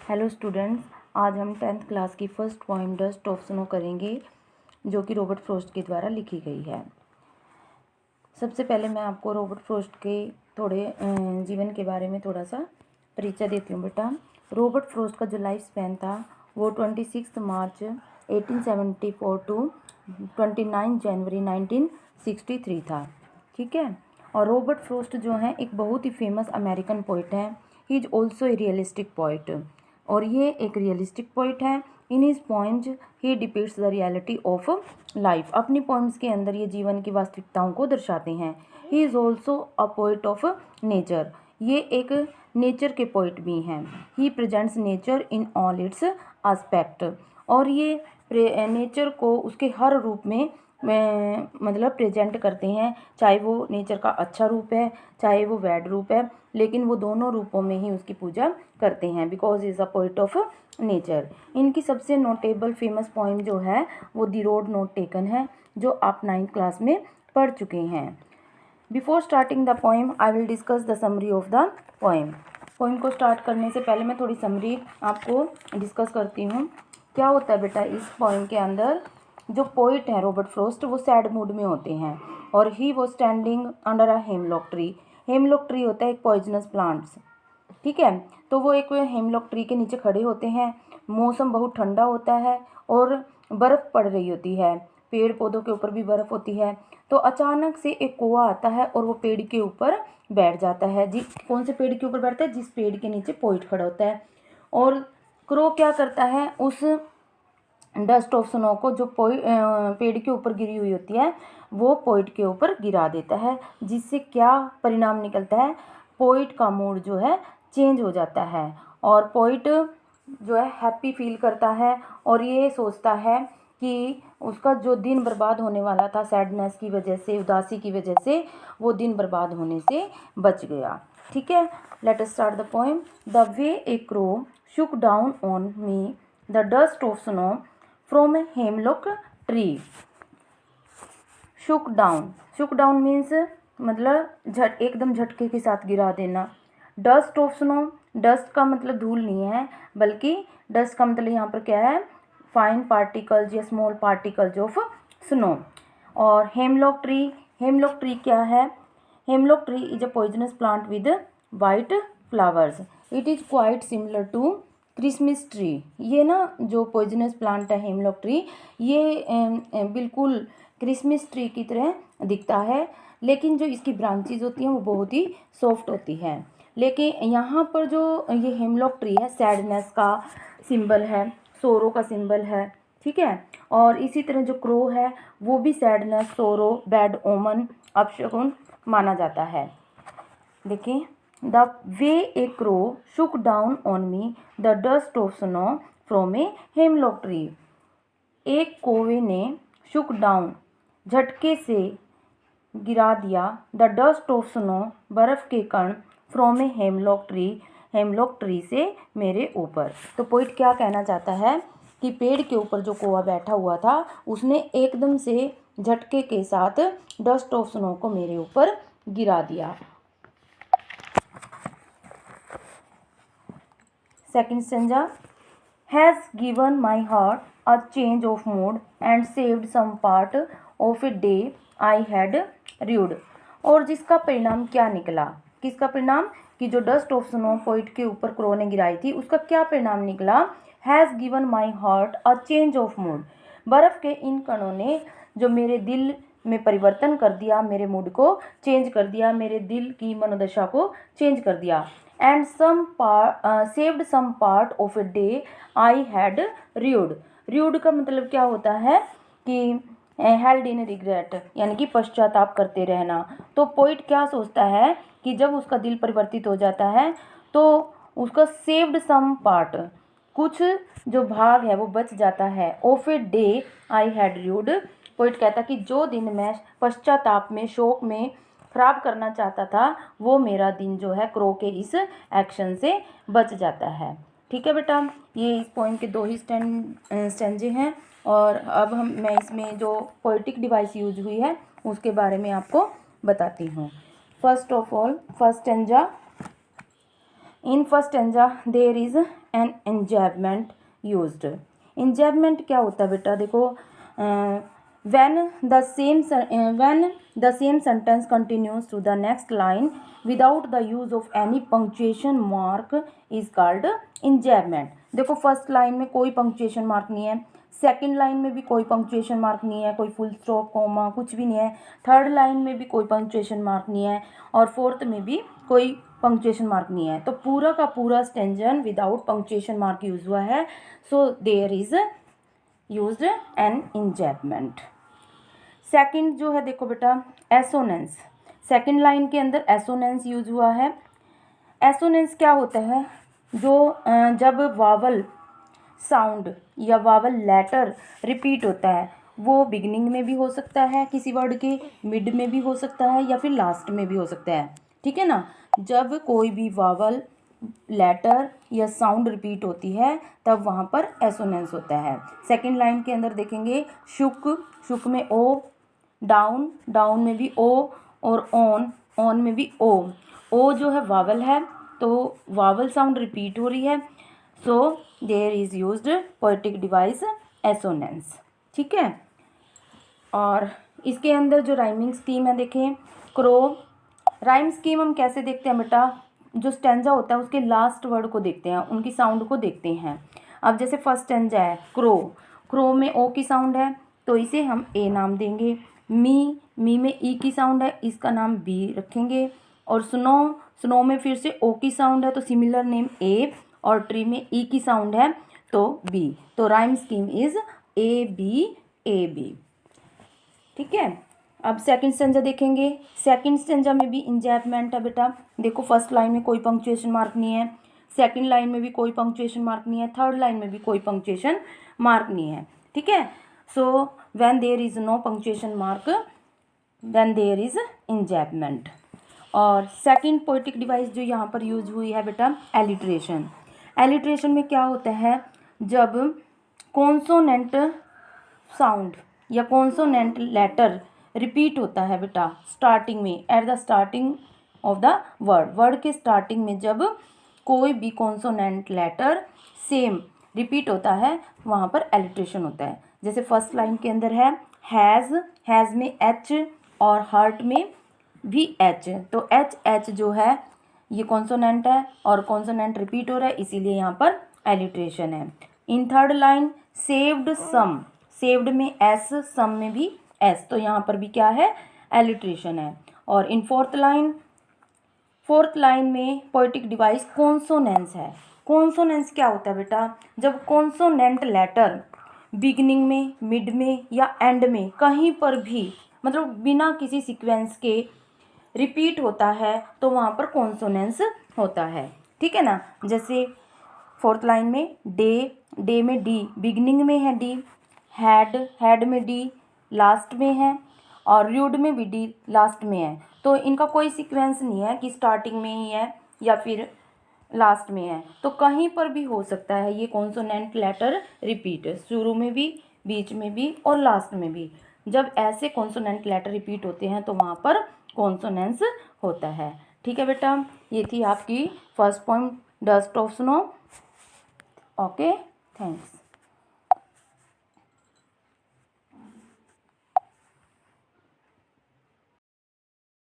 Hello students, आज हम 10th class की first poem dust of snow करेंगे जो कि रॉबर्ट फ्रॉस्ट के द्वारा लिखी गई है। सबसे पहले मैं आपको रॉबर्ट फ्रॉस्ट के थोड़े जीवन के बारे में थोड़ा सा परिचय देती हूँ। बेटा, रॉबर्ट फ्रॉस्ट का जो लाइफ स्पैन था वो 26 मार्च 1874 टू 29 जनवरी 1963 था। ठीक है। और रॉबर्ट फ्रॉस्ट जो है एक बहुत ही फेमस अमेरिकन पोइट है। He is also a realistic poet, और ये एक रियलिस्टिक पोइट है। In his poems he depicts the reality of life. अपनी पोइम्स के अंदर ये जीवन की वास्तविकताओं को दर्शाते हैं। He is also a poet of nature. ये एक नेचर के पोइट भी हैं। He presents nature in all it's aspect, और ये नेचर को उसके हर रूप में मतलब प्रेजेंट करते हैं, चाहे वो नेचर का अच्छा रूप है चाहे वो बैड रूप है, लेकिन वो दोनों रूपों में ही उसकी पूजा करते हैं because is a poet of nature. इनकी सबसे नोटेबल फेमस पोइम जो है वो द रोड नॉट टेकन है, जो आप 9th क्लास में पढ़ चुके हैं। Before starting the poem I will discuss the summary of the poem. Poem को स्टार्ट करने से पहले मैं थोड़ी समरी आपको डिस्कस करती हूँ। क्या होता है बेटा, इस पोइम के अंदर जो पोइट हैं रॉबर्ट फ्रॉस्ट वो सैड मूड में होते हैं, और ही वो standing under a hemlock tree. Hemlock tree होता है एक पॉइजनस प्लांट्स। ठीक है, तो वो एक हेमलॉक ट्री के नीचे खड़े होते हैं। मौसम बहुत ठंडा होता है और बर्फ़ पड़ रही होती है, पेड़ पौधों के ऊपर भी बर्फ़ होती है। तो अचानक से एक कौवा आता है और वो पेड़ के ऊपर बैठ जाता है। कौन से पेड़ के ऊपर बैठता है? जिस पेड़ के नीचे पोइट खड़ा होता है। और क्रो क्या करता है, उस डस्ट ऑफ स्नो को जो पेड़ के ऊपर गिरी हुई होती है वो पोइट के ऊपर गिरा देता है, जिससे क्या परिणाम निकलता है? पोइट का मूड जो है चेंज हो जाता है, और पोइट जो है हैप्पी फील करता है, और ये सोचता है कि उसका जो दिन बर्बाद होने वाला था सैडनेस की वजह से, उदासी की वजह से, वो दिन बर्बाद होने से बच गया। ठीक है, let us start the poem. The way A crow Shuk down on me the dust of snow from a hemlock tree. Shuk down means मतलब एकदम झटके के साथ गिरा देना। डस्ट ऑफ स्नो, डस्ट का मतलब धूल नहीं है, बल्कि डस्ट का मतलब यहाँ पर क्या है? फाइन पार्टिकल्स या स्मॉल पार्टिकल्स ऑफ स्नो। और हेमलॉक ट्री क्या है? Hemlock tree is a poisonous plant with white flowers. It is quite similar to Christmas tree. ये ना जो पॉइजनस प्लांट है हेमलॉक ट्री, ये बिल्कुल क्रिसमस ट्री की तरह दिखता है, लेकिन जो इसकी ब्रांचेज होती हैं वो बहुत ही सॉफ्ट होती हैं। लेकिन यहाँ पर जो ये हेमलॉक ट्री है सैडनेस का सिंबल है, सोरो का सिंबल है। ठीक है, और इसी तरह जो क्रो है वो भी सैडनेस, सोरो, बैड ओमन, अपशगुन माना जाता है। देखिए, the way A crow Shuk down on me the dust of snow from a hemlock tree. एक कौवे ने शुक डाउन झटके से गिरा दिया, द डस्ट ऑफ स्नो बर्फ़ के कण, फ्रॉम ए हेमलॉक ट्री से मेरे ऊपर। तो पोइट क्या कहना चाहता है कि पेड़ के ऊपर जो कौवा बैठा हुआ था उसने एकदम से झटके के साथ डस्ट ऑफ स्नो को मेरे ऊपर गिरा दिया। Second stanza, has given my heart a change of mood and saved some part of a day I had rued. और जिसका परिणाम क्या निकला? किसका परिणाम? कि जो डस्ट ऑफ स्नो पोइट के ऊपर क्रो ने गिराई थी उसका क्या परिणाम निकला? Has given my heart a change of mood. बर्फ़ के इन कणों ने जो मेरे दिल में परिवर्तन कर दिया, मेरे मूड को चेंज कर दिया, मेरे दिल की मनोदशा को चेंज कर दिया। And saved some part of a day I had rued का मतलब क्या होता है? कि हेल्ड इन रिग्रेट, यानी कि पश्चाताप करते रहना। तो पोइट क्या सोचता है कि जब उसका दिल परिवर्तित हो जाता है तो उसका सेव्ड सम पार्ट, कुछ जो भाग है वो बच जाता है, of a day I had rude. Poet कहता कि जो दिन मैं पश्चाताप में, शोक में खराब करना चाहता था, वो मेरा दिन जो है क्रो के इस एक्शन से बच जाता है। ठीक है बेटा, ये इस पोइम के 2 ही स्टेंजे हैं, और अब मैं इसमें जो पोएटिक डिवाइस यूज हुई है उसके बारे में आपको बताती हूँ। First of all, first stanza. In first stanza there is an enjambment used. Enjambment क्या होता है बेटा, देखो when the same sentence continues to the next line without the use of any punctuation mark is called इंजैबमेंट। देखो first line में कोई punctuation mark नहीं है, सेकंड लाइन में भी कोई पंक्चुएशन मार्क नहीं है, कोई फुल स्टॉप कॉमा कुछ भी नहीं है, थर्ड लाइन में भी कोई पंक्चुएशन मार्क नहीं है, और फोर्थ में भी कोई पंक्चुएशन मार्क नहीं है। तो पूरा का पूरा stanza without punctuation mark use हुआ है, so there is used an enjambment. Second जो है देखो बेटा एसोनेंस, सेकंड लाइन के अंदर एसोनेंस यूज हुआ है। एसोनेंस क्या होता है, जो जब वावल साउंड या वावल लेटर रिपीट होता है, वो बिगनिंग में भी हो सकता है किसी वर्ड के, मिड में भी हो सकता है, या फिर लास्ट में भी हो सकता है, ठीक है ना। जब कोई भी वावल लेटर या साउंड रिपीट होती है तब वहाँ पर एसोनेंस होता है। सेकंड लाइन के अंदर देखेंगे शुक, शुक में ओ, डाउन, डाउन में भी ओ, और ऑन, ऑन में भी ओ। ओ जो है वावल है, तो वावल साउंड रिपीट हो रही है, so there is used poetic device assonance, ठीक है। और इसके अंदर जो राइमिंग स्कीम है देखें, क्रो। राइम स्कीम हम कैसे देखते हैं बेटा, जो स्टेंजा होता है उसके लास्ट वर्ड को देखते हैं, उनकी साउंड को देखते हैं। अब जैसे फर्स्ट स्टेंजा है क्रो, क्रो में ओ की साउंड है तो इसे हम ए नाम देंगे। मी, मी में ई की साउंड है, इसका नाम बी रखेंगे। और स्नो, स्नो में फिर से ओ की साउंड है तो सिमिलर नेम ए, और ट्री में ई की साउंड है तो बी। तो rhyme scheme is A B, ठीक है। अब सेकंड स्टेंजा देखेंगे, सेकंड स्टेंजा में भी इंजैबमेंट है बेटा। देखो फर्स्ट लाइन में कोई पंक्चुएशन मार्क नहीं है, सेकंड लाइन में भी कोई पंक्चुएशन मार्क नहीं है, थर्ड लाइन में भी कोई पंक्चुएशन मार्क नहीं है, ठीक है। So when there is no punctuation mark then there is enjambment. और सेकंड पोएटिक डिवाइस जो यहाँ पर यूज हुई है बेटा एलिट्रेशन। एलिट्रेशन में क्या होता है, जब कॉन्सोनेंट साउंड या कॉन्सोनेंट लेटर रिपीट होता है बेटा स्टार्टिंग में, at the starting of the word, word के स्टार्टिंग में जब कोई भी कॉन्सोनेंट लेटर सेम रिपीट होता है वहाँ पर एलिट्रेशन होता है। जैसे फर्स्ट लाइन के अंदर है हैज़, हैज़ में एच और हार्ट में भी एच, तो एच एच जो है ये कॉन्सोनेंट है और कॉन्सोनेंट रिपीट हो रहा है, इसीलिए यहाँ पर एलिट्रेशन है। In third line saved some, saved में एस, सम में भी एस, तो यहाँ पर भी क्या है एलिट्रेशन है। और इन फोर्थ लाइन में पोएटिक डिवाइस कॉन्सोनेंस है। कॉन्सोनेंस क्या होता है बेटा, जब कॉन्सोनेंट लेटर बिगिनिंग में, मिड में या एंड में कहीं पर भी मतलब बिना किसी सीक्वेंस के रिपीट होता है तो वहाँ पर कॉन्सोनेंस होता है, ठीक है ना। जैसे फोर्थ लाइन में डे, डे में डी, बिगिनिंग में है डी, हैड, हैड में डी लास्ट में है, और र्यूड में भी डी लास्ट में है, तो इनका कोई सीक्वेंस नहीं है कि स्टार्टिंग में ही है या फिर लास्ट में है, तो कहीं पर भी हो सकता है ये कॉन्सोनेंट लेटर रिपीट, शुरू में भी, बीच में भी और लास्ट में भी। जब ऐसे कॉन्सोनेंट लेटर रिपीट होते हैं तो वहाँ पर कॉन्सोनेंस होता है, ठीक है बेटा। ये थी आपकी first point dust of snow. Okay, thanks.